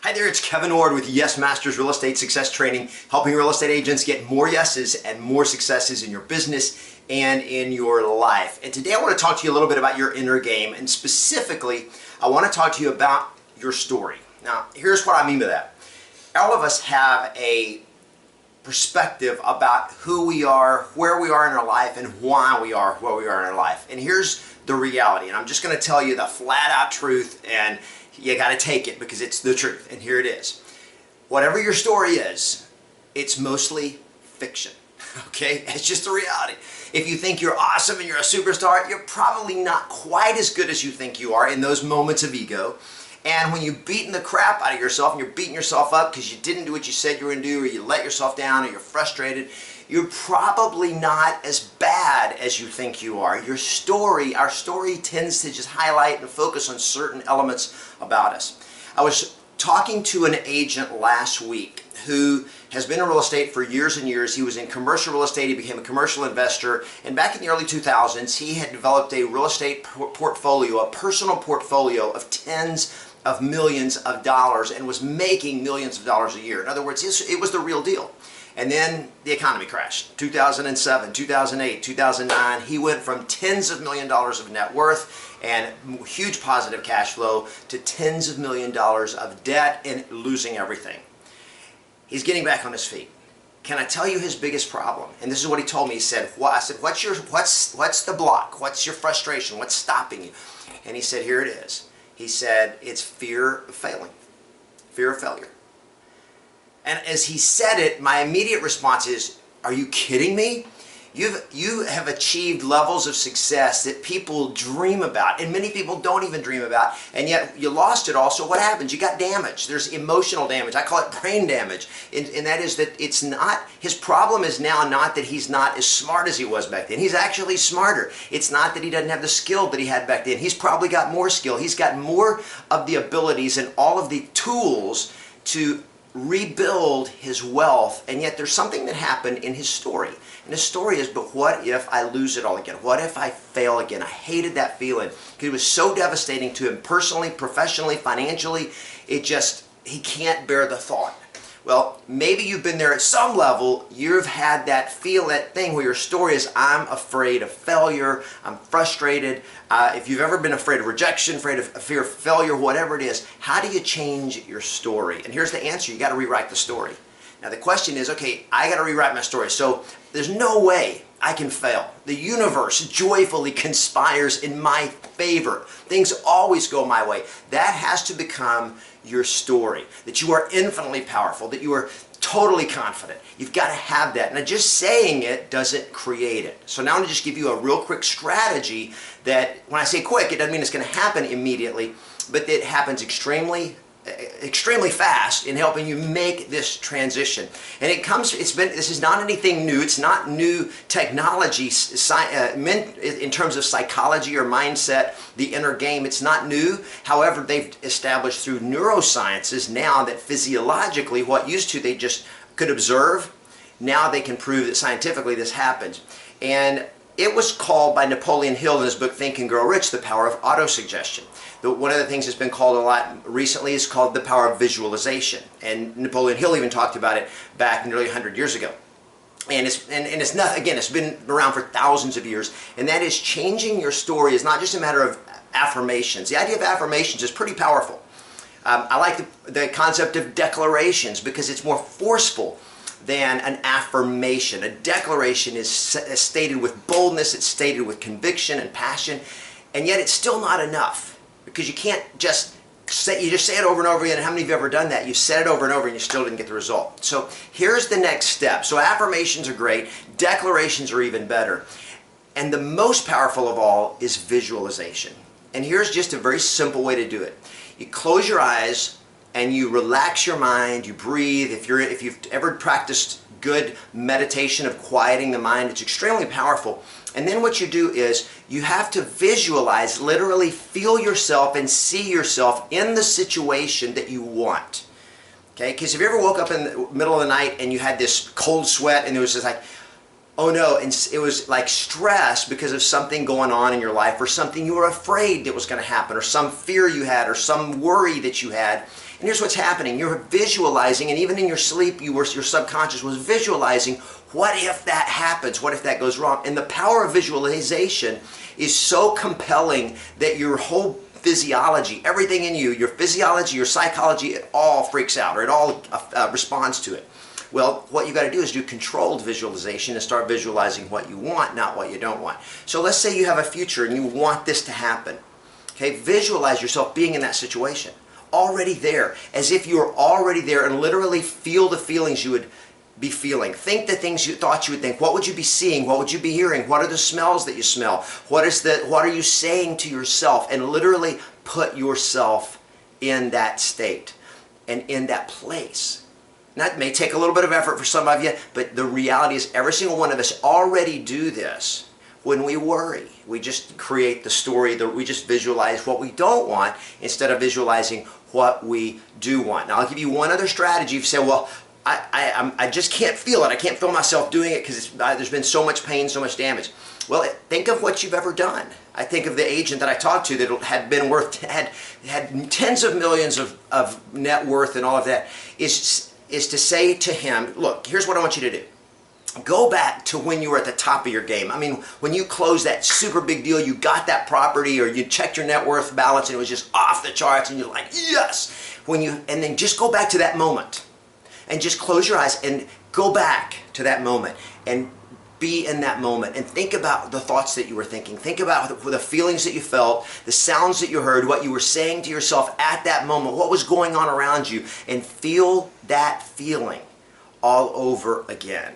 Hi there, it's Kevin Ward with Yes Masters Real Estate Success Training, helping real estate agents get more yeses and more successes in your business and in your life. And today I want to talk to you a little bit about your inner game, and specifically, I want to talk to you about your story. Now, here's what I mean by that. All of us have a perspective about who we are, where we are in our life, and why we are where we are in our life. And here's the reality, and I'm just going to tell you the flat out truth, and you got to take it because it's the truth. And here it is. Whatever your story is, it's mostly fiction. Okay? It's just the reality. If you think you're awesome and you're a superstar, you're probably not quite as good as you think you are in those moments of ego. And when you're beating the crap out of yourself and you're beating yourself up because you didn't do what you said you were going to do, or you let yourself down, or you're frustrated, you're probably not as bad as you think you are. Your story, our story tends to just highlight and focus on certain elements about us. I was talking to an agent last week who has been in real estate for years and years. He was in commercial real estate. He became a commercial investor. And back in the early 2000s, he had developed a real estate portfolio, a personal portfolio of tens of millions of dollars, and was making millions of dollars a year. In other words, it was the real deal. And then the economy crashed. 2007, 2008, 2009, he went from tens of million dollars of net worth and huge positive cash flow to tens of million dollars of debt and losing everything. He's getting back on his feet. Can I tell you his biggest problem? And this is what he told me. He said, I said, what's the block? What's your frustration? What's stopping you? And he said, here it is. He said, it's fear of failing, fear of failure. And as he said it, my immediate response is, are you kidding me? You have achieved levels of success that people dream about, and many people don't even dream about, and yet you lost it all. So what happens? You got damage. There's emotional damage. I call it brain damage. And that is that it's not, his problem is now not that he's not as smart as he was back then. He's actually smarter. It's not that he doesn't have the skill that he had back then. He's probably got more skill. He's got more of the abilities and all of the tools to rebuild his wealth, and yet there's something that happened in his story. And his story is, but what if I lose it all again? What if I fail again? I hated that feeling. It was so devastating to him personally, professionally, financially. He can't bear the thought. Well, maybe you've been there at some level. You've had that thing where your story is, I'm afraid of failure, I'm frustrated. If you've ever been afraid of rejection, fear of failure, whatever it is, how do you change your story? And here's the answer. You got to rewrite the story. Now the question is, okay, I got to rewrite my story. So there's no way I can fail. The universe joyfully conspires in my favor. Things always go my way. That has to become your story. That you are infinitely powerful, that you are totally confident. You've got to have that. Now just saying it doesn't create it. So now I'm going to just give you a real quick strategy that, when I say quick, it doesn't mean it's going to happen immediately, but it happens extremely fast in helping you make this transition. And this is not anything new. It's not new technology in terms of psychology or mindset, the inner game. It's not new. However, they've established through neurosciences now that physiologically what used to they just could observe, now they can prove that scientifically this happens. And it was called by Napoleon Hill in his book Think and Grow Rich, the power of autosuggestion. One of the things that's been called a lot recently is called the power of visualization. And Napoleon Hill even talked about it back nearly 100 years ago. And it's not, again, it's been around for thousands of years. And that is, changing your story is not just a matter of affirmations. The idea of affirmations is pretty powerful. I like the concept of declarations because it's more forceful than an affirmation. A declaration is stated with boldness, it's stated with conviction and passion, and yet it's still not enough, because you can't just say it over and over again. And how many of you have ever done that? You've said it over and over and you still didn't get the result. So here's the next step. So affirmations are great, declarations are even better, and the most powerful of all is visualization. And here's just a very simple way to do it. You close your eyes and you relax your mind, you breathe. If you've ever practiced good meditation of quieting the mind, it's extremely powerful. And then what you do is you have to visualize, literally feel yourself and see yourself in the situation that you want. Okay? Because if you ever woke up in the middle of the night and you had this cold sweat and it was just like, oh no, and it was like stress because of something going on in your life, or something you were afraid that was going to happen, or some fear you had, or some worry that you had. And here's what's happening. You're visualizing, and even in your sleep, your subconscious was visualizing, what if that happens? What if that goes wrong? And the power of visualization is so compelling that your whole physiology, everything in you, your physiology, your psychology, it all freaks out, or it all responds to it. Well, what you got to do is do controlled visualization and start visualizing what you want, not what you don't want. So let's say you have a future and you want this to happen. Okay, visualize yourself being in that situation, already there, as if you were already there, and literally feel the feelings you would be feeling. Think the things you thought you would think. What would you be seeing? What would you be hearing? What are the smells that you smell? What are you saying to yourself? And literally put yourself in that state and in that place. That may take a little bit of effort for some of you, but the reality is every single one of us already do this. When we worry, we just create the story, we just visualize what we don't want instead of visualizing what we do want. Now I'll give you one other strategy. If you say, well, I just can't feel it. I can't feel myself doing it because there's been so much pain, so much damage. Well, think of what you've ever done. I think of the agent that I talked to that had tens of millions of net worth and all of that, is to say to him, look, here's what I want you to do. Go back to when you were at the top of your game. I mean, when you closed that super big deal, you got that property, or you checked your net worth balance and it was just off the charts, and you're like, yes! And then just go back to that moment. And just close your eyes and go back to that moment and be in that moment and think about the thoughts that you were thinking. Think about the feelings that you felt, the sounds that you heard, what you were saying to yourself at that moment, what was going on around you, and feel that feeling all over again.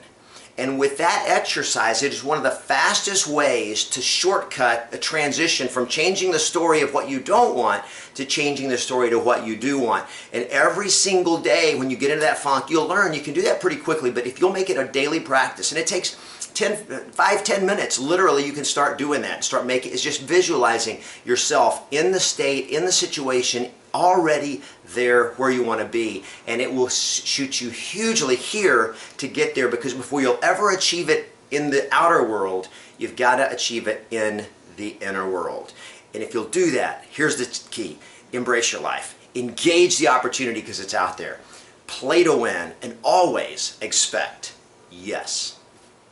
And with that exercise, it is one of the fastest ways to shortcut a transition from changing the story of what you don't want to changing the story to what you do want. And every single day when you get into that funk, you'll learn you can do that pretty quickly, but if you'll make it a daily practice, and it takes 5-10 minutes, literally you can start doing that. It's just visualizing yourself in the state, in the situation, already there where you want to be, and it will shoot you hugely here to get there, because before you'll ever achieve it in the outer world, you've got to achieve it in the inner world. And if you'll do that, here's the key: embrace your life, engage the opportunity because it's out there, play to win, and always expect yes.